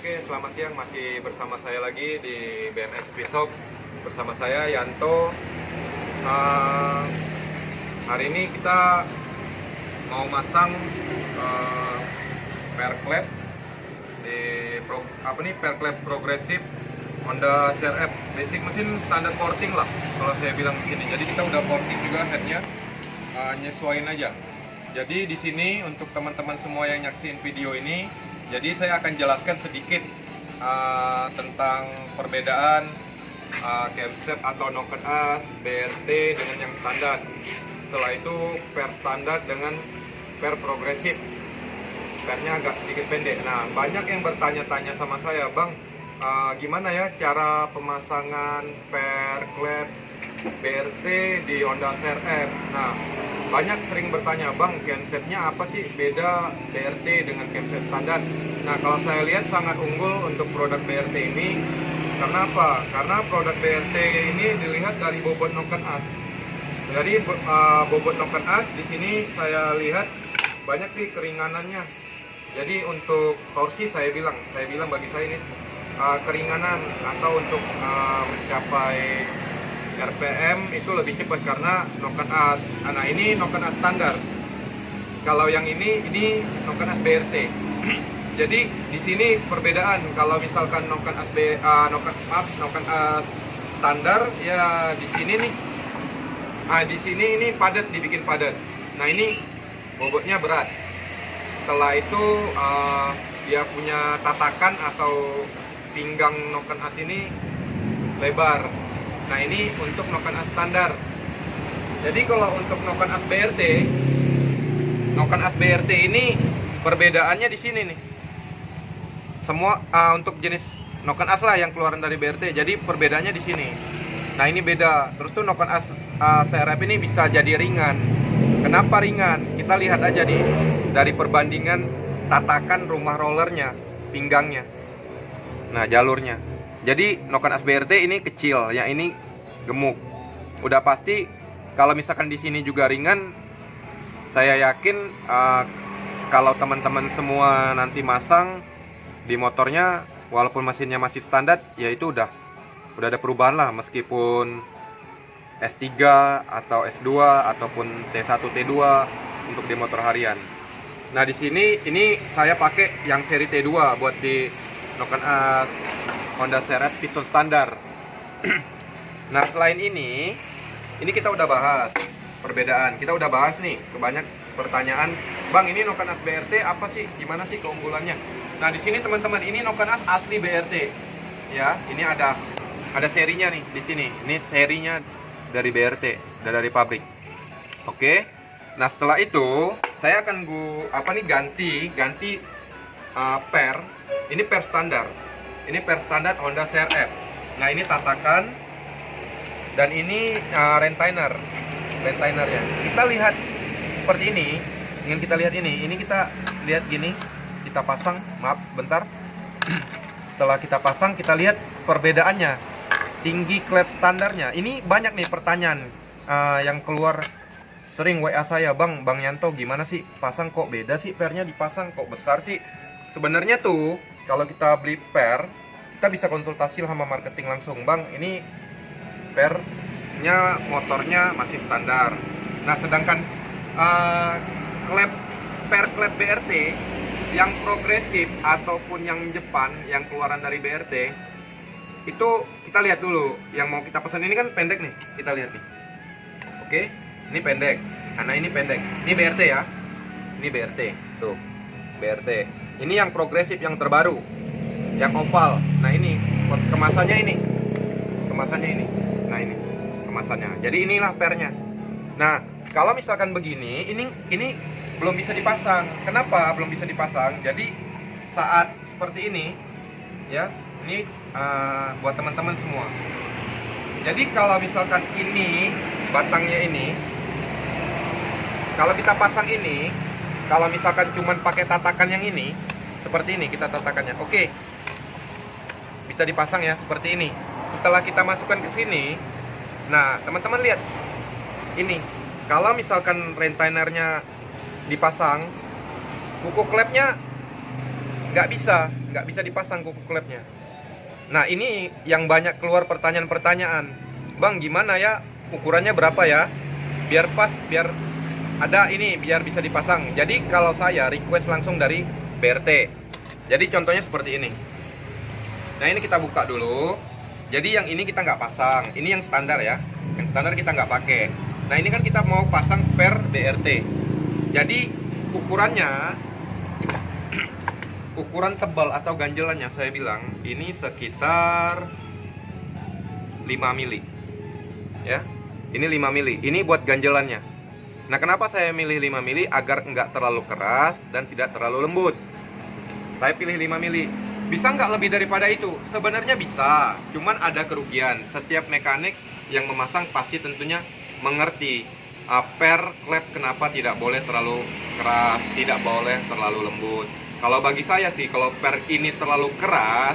Oke, selamat siang. Masih bersama saya lagi di BMXP Shop. Bersama saya Yanto. Uh, Hari ini kita mau masang pair clap di pair clap progresif Honda CRF. Basic mesin standar porting lah kalau saya bilang di sini. Jadi kita udah porting juga headnya, nyesuaiin aja. Jadi di sini untuk teman-teman semua yang nyaksiin video ini, jadi saya akan jelaskan sedikit tentang perbedaan camshaft atau knocken as BRT dengan yang standar. Setelah itu pair standar dengan pair progresif. Pairnya agak sedikit pendek. Nah, banyak yang bertanya-tanya sama saya, Bang, gimana ya cara pemasangan pair clap BRT di Honda CRF. Nah, banyak sering bertanya, Bang, camshaftnya apa sih beda BRT dengan camshaft standar? Nah, kalau saya lihat sangat unggul untuk produk BRT ini. Karena apa? Karena produk BRT ini dilihat dari bobot knocken as. Jadi bobot knocken as di sini saya lihat banyak sih keringanannya. Jadi untuk torsi saya bilang bagi saya ini keringanan atau untuk mencapai RPM itu lebih cepat karena knocken as. Nah, ini knocken as standar. Kalau yang ini knocken as BRT. Jadi di sini perbedaan. Kalau misalkan knocken as standar ya di sini nih. Di sini ini padat, dibikin padat. Nah, ini bobotnya berat. Setelah itu dia punya tatakan atau pinggang knocken as ini lebar. Nah, ini untuk knocken as standar. Jadi kalau untuk knocken as BRT ini perbedaannya di sini nih. Semua untuk jenis knocken as lah yang keluaran dari BRT. Jadi perbedaannya di sini. Nah, ini beda. Terus tuh knocken as CRF ini bisa jadi ringan. Kenapa ringan? Kita lihat aja nih dari perbandingan tatakan rumah rollernya, pinggangnya. Nah, jalurnya. Jadi knocken as BRT ini kecil, yang ini gemuk. Udah pasti kalau misalkan di sini juga ringan, saya yakin kalau teman-teman semua nanti masang di motornya, walaupun mesinnya masih standar, ya itu udah ada perubahan lah, meskipun S3 atau S2 ataupun T1 T2 untuk di motor harian. Nah, di sini ini saya pakai yang seri T2 buat di knocken as Honda CRF piston standar. Nah, selain ini kita udah bahas perbedaan. Kita udah bahas nih, banyak pertanyaan, Bang, ini knocken as BRT apa sih? Gimana sih keunggulannya? Nah, di sini teman-teman, ini knocken as asli BRT. Ya, ini ada serinya nih di sini. Ini serinya dari BRT, dari pabrik. Oke. Nah, setelah itu saya akan ganti pair. Ini pair standar. Ini pair standar Honda CRF. Nah, ini tatakan dan ini rentainernya. Kita lihat seperti ini. Ingin kita lihat ini. Ini kita lihat gini. Kita pasang, maaf sebentar. Setelah kita pasang, kita lihat perbedaannya. Tinggi klep standarnya. Ini banyak nih pertanyaan yang keluar sering WA saya, Bang Yanto, gimana sih pasang kok beda sih, pairnya dipasang kok besar sih? Sebenarnya tuh kalau kita beli pair, kita bisa konsultasi sama marketing langsung, Bang, ini pairnya motornya masih standar. Nah, sedangkan pair klep BRT yang progresif ataupun yang Jepang yang keluaran dari BRT itu kita lihat dulu. Yang mau kita pesan ini kan pendek nih, kita lihat nih. Oke, ini pendek. Nah, ini pendek. Ini BRT ya. Ini BRT. Tuh, BRT. Ini yang progresif yang terbaru, yang oval. Nah, ini kemasannya ini. Kemasannya ini. Nah, ini kemasannya. Jadi inilah pairnya. Nah, kalau misalkan begini, ini belum bisa dipasang. Kenapa belum bisa dipasang? Jadi saat seperti ini, ya, ini buat teman-teman semua. Jadi kalau misalkan ini batangnya ini, kalau kita pasang ini, kalau misalkan cuman pakai tatakan yang ini, seperti ini kita tatakannya. Oke, bisa dipasang ya seperti ini. Setelah kita masukkan ke sini, nah teman-teman lihat ini. Kalau misalkan rentainernya dipasang, kuku klepnya nggak bisa dipasang kuku klepnya. Nah ini yang banyak keluar pertanyaan-pertanyaan, bang gimana ya, ukurannya berapa ya, biar pas, biar ada ini, biar bisa dipasang. Jadi kalau saya request langsung dari BRT. Jadi contohnya seperti ini. Nah ini kita buka dulu. Jadi yang ini kita nggak pasang, ini yang standar ya, yang standar kita nggak pakai. Nah ini kan kita mau pasang per BRT. Jadi ukurannya, ukuran tebal atau ganjelannya saya bilang ini sekitar 5 mili ya. Ini 5 mili, ini buat ganjelannya. Nah kenapa saya milih 5 mili? Agar nggak terlalu keras dan tidak terlalu lembut. Saya pilih 5 mili. Bisa nggak lebih daripada itu? Sebenarnya bisa, cuman ada kerugian. Setiap mekanik yang memasang pasti tentunya mengerti per klep kenapa tidak boleh terlalu keras, tidak boleh terlalu lembut. Kalau bagi saya sih, kalau per ini terlalu keras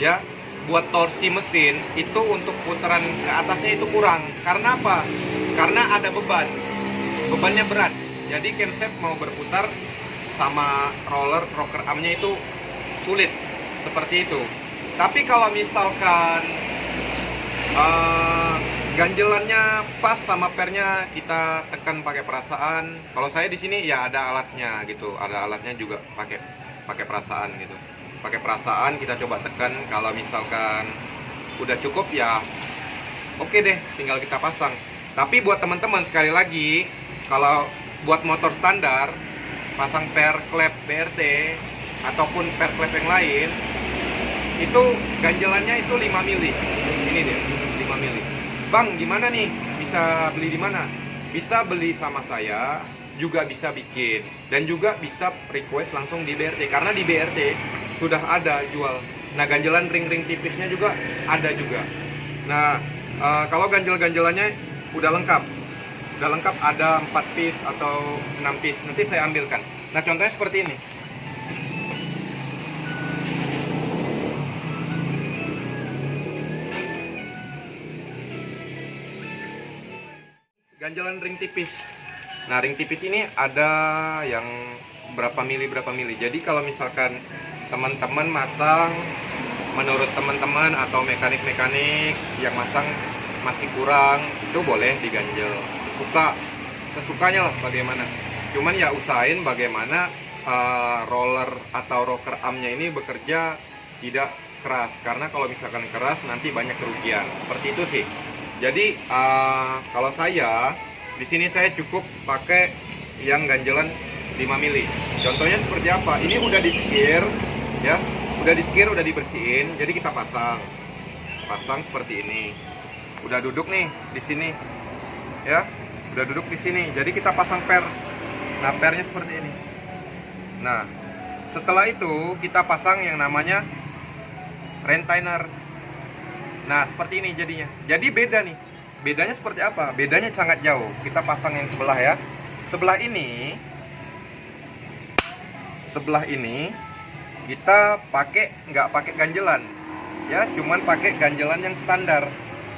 ya, buat torsi mesin itu untuk putaran ke atasnya itu kurang. Karena apa? Karena ada bebannya berat. Jadi camshaft mau berputar sama rocker armnya itu sulit, seperti itu. Tapi kalau misalkan ganjelannya pas sama pernya, kita tekan pakai perasaan. Kalau saya di sini ya ada alatnya gitu, ada alatnya juga pakai perasaan gitu. Pakai perasaan kita coba tekan. Kalau misalkan udah cukup ya oke deh, tinggal kita pasang. Tapi buat teman-teman sekali lagi, kalau buat motor standar pasang per klep BRT ataupun per klep yang lain, itu ganjelannya itu 5 mili. Ini deh, 5 mili. Bang, gimana nih? Bisa beli di mana? Bisa beli sama saya, juga bisa bikin, dan juga bisa request langsung di BRT, karena di BRT sudah ada jual. Nah, ganjelan ring-ring tipisnya juga ada juga. Nah, kalau ganjel-ganjelannya udah lengkap. Udah lengkap, ada 4 piece atau 6 piece. Nanti saya ambilkan. Nah, contohnya seperti ini. Ganjelan ring tipis. Nah, ring tipis ini ada yang berapa mili. Jadi kalau misalkan teman-teman masang, menurut teman-teman atau mekanik-mekanik yang masang masih kurang, itu boleh diganjel. Sesukanya lah bagaimana. Cuman ya usahain bagaimana roller atau rocker armnya ini bekerja tidak keras. Karena kalau misalkan keras nanti banyak kerugian. Seperti itu sih. Jadi kalau saya di sini saya cukup pakai yang ganjelan 5 mili. Contohnya seperti apa? Ini udah di-skir ya, udah di-skir, udah dibersihin. Jadi kita pasang seperti ini. Udah duduk nih di sini, ya, udah duduk di sini. Jadi kita pasang per. Nah, pernya seperti ini. Nah, setelah itu kita pasang yang namanya retainer. Nah, seperti ini jadinya. Jadi beda nih. Bedanya seperti apa? Bedanya sangat jauh. Kita pasang yang sebelah ya. Sebelah ini kita nggak pakai ganjelan. Ya, cuman pakai ganjelan yang standar.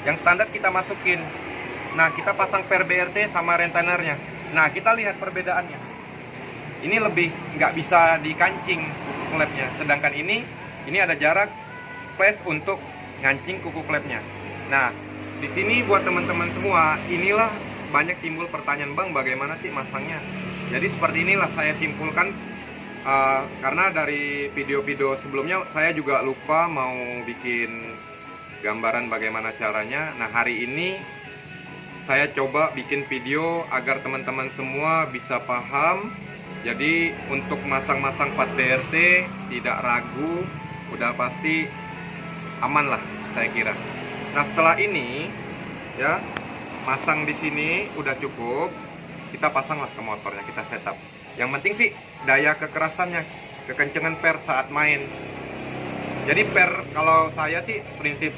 Yang standar kita masukin. Nah, kita pasang per BRT sama retainernya. Nah, kita lihat perbedaannya. Ini lebih nggak bisa dikancing kuku klepnya. Sedangkan ini ada jarak space untuk ngancing kuku klepnya. Nah, di sini buat teman-teman semua, inilah banyak timbul pertanyaan, bang, bagaimana sih masangnya? Jadi seperti inilah saya simpulkan, karena dari video-video sebelumnya saya juga lupa mau bikin gambaran bagaimana caranya. Nah, hari ini saya coba bikin video agar teman-teman semua bisa paham. Jadi untuk masang-masang 4 BRT tidak ragu, udah pasti aman lah saya kira. Nah, setelah ini ya, masang di sini udah cukup, kita pasanglah ke motornya, kita setup. Yang penting sih daya kekerasannya, kekencengan per saat main. Jadi per, kalau saya sih prinsip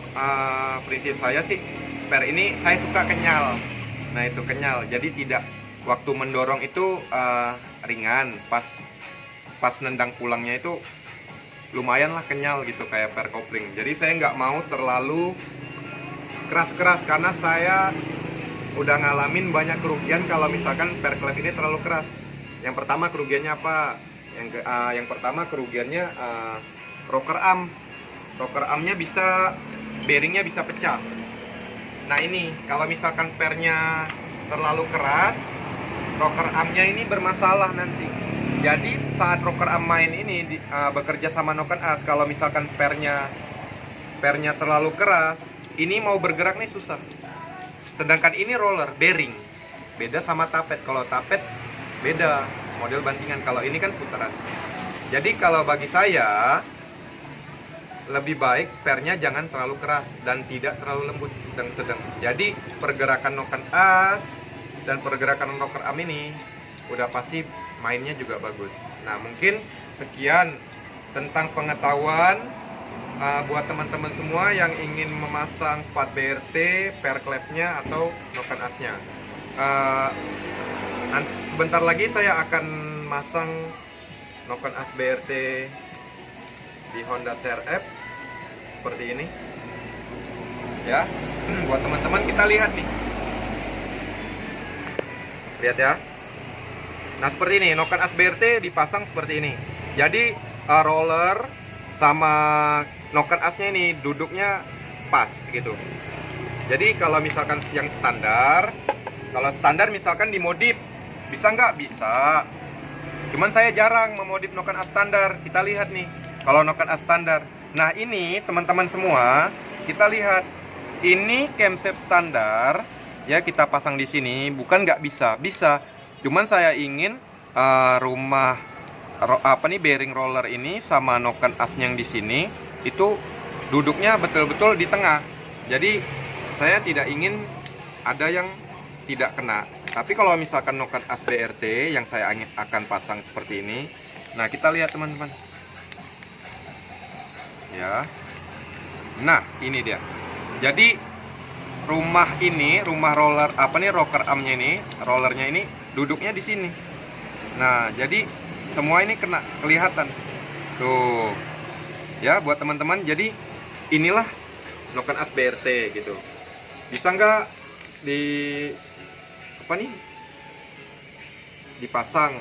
saya sih per ini saya suka kenyal. Nah, itu kenyal, jadi tidak, waktu mendorong itu ringan, pas nendang pulangnya itu lumayan lah kenyal gitu, kayak per kopling. Jadi saya nggak mau terlalu keras-keras, karena saya udah ngalamin banyak kerugian kalau misalkan per klep ini terlalu keras. Yang pertama kerugiannya apa? Yang pertama kerugiannya rocker arm. Rocker armnya bisa, bearingnya bisa pecah. Nah ini kalau misalkan pernya terlalu keras, rocker armnya ini bermasalah nanti. Jadi saat rocker arm main ini bekerja sama noken as, kalau misalkan pernya terlalu keras, ini mau bergerak nih susah. Sedangkan ini roller bearing, beda sama tapet. Kalau tapet beda model bantingan, kalau ini kan putaran. Jadi kalau bagi saya lebih baik pernya jangan terlalu keras dan tidak terlalu lembut, sedang-sedang. Jadi pergerakan noken as dan pergerakan rocker arm ini udah pasti mainnya juga bagus. Nah mungkin sekian tentang pengetahuan buat teman-teman semua yang ingin memasang pad BRT, per klepnya atau noken asnya. Sebentar lagi saya akan masang noken as BRT di Honda CR-F seperti ini ya. Buat teman-teman kita lihat nih, lihat ya. Nah seperti ini noken as BRT dipasang seperti ini. Jadi roller sama noken asnya ini duduknya pas gitu. Jadi kalau misalkan yang standar, kalau standar misalkan dimodif, bisa nggak? Bisa. Cuman saya jarang memodif noken as standar. Kita lihat nih, kalau noken as standar. Nah ini teman-teman semua, kita lihat. Ini camshaft standar, ya kita pasang di sini. Bukan nggak bisa, bisa. Cuman saya ingin bearing roller ini sama noken asnya yang di sini itu duduknya betul-betul di tengah. Jadi saya tidak ingin ada yang tidak kena. Tapi kalau misalkan noken as BRT yang saya akan pasang seperti ini, nah kita lihat teman-teman ya. Nah ini dia. Jadi rumah roller rocker armnya ini, rollernya ini duduknya di sini. Nah jadi semua ini kena, kelihatan tuh ya buat teman-teman. Jadi inilah noken as BRT gitu. Bisa nggak dipasang,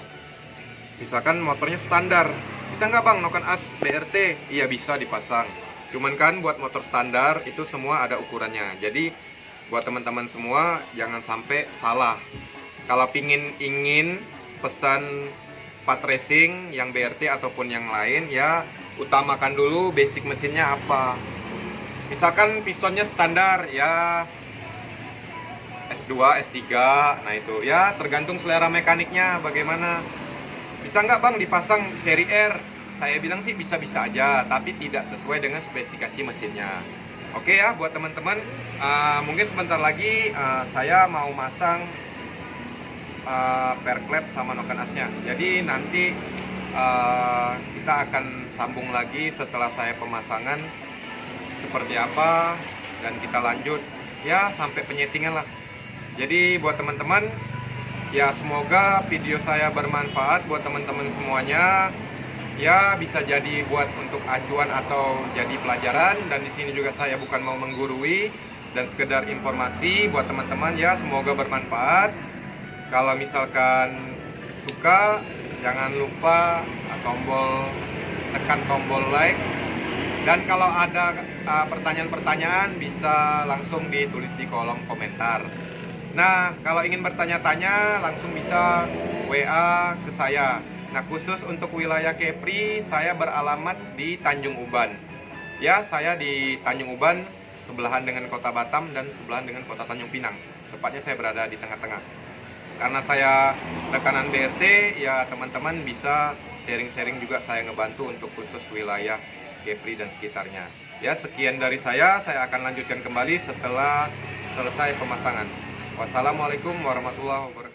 misalkan motornya standar, bisa nggak bang noken as BRT? Iya bisa dipasang, cuman kan buat motor standar itu semua ada ukurannya. Jadi buat teman-teman semua jangan sampai salah. Kalau ingin pesan pad racing yang BRT ataupun yang lain, ya utamakan dulu basic mesinnya apa. Misalkan pistonnya standar ya S2, S3, nah itu ya tergantung selera mekaniknya bagaimana. Bisa nggak bang dipasang seri R? Saya bilang sih bisa-bisa aja, tapi tidak sesuai dengan spesifikasi mesinnya. Oke ya buat teman-teman, mungkin sebentar lagi saya mau masang per klep sama noken asnya. Jadi nanti kita akan sambung lagi setelah saya pemasangan seperti apa, dan kita lanjut ya sampai penyetingan lah. Jadi buat teman-teman ya, semoga video saya bermanfaat buat teman-teman semuanya. Ya bisa jadi buat untuk acuan atau jadi pelajaran, dan di sini juga saya bukan mau menggurui dan sekedar informasi buat teman-teman ya, semoga bermanfaat. Kalau misalkan suka, jangan lupa tekan tombol like, dan kalau ada pertanyaan-pertanyaan bisa langsung ditulis di kolom komentar. Nah kalau ingin bertanya-tanya langsung bisa WA ke saya. Nah khusus untuk wilayah Kepri, saya beralamat di Tanjung Uban. Ya, saya di Tanjung Uban, sebelahan dengan kota Batam dan sebelahan dengan kota Tanjung Pinang. Tepatnya saya berada di tengah-tengah. Karena saya rekanan BRT, ya teman-teman bisa sharing-sharing juga, saya ngebantu untuk khusus wilayah Kepri dan sekitarnya. Ya, sekian dari saya akan lanjutkan kembali setelah selesai pemasangan. Wassalamualaikum warahmatullahi wabarakatuh.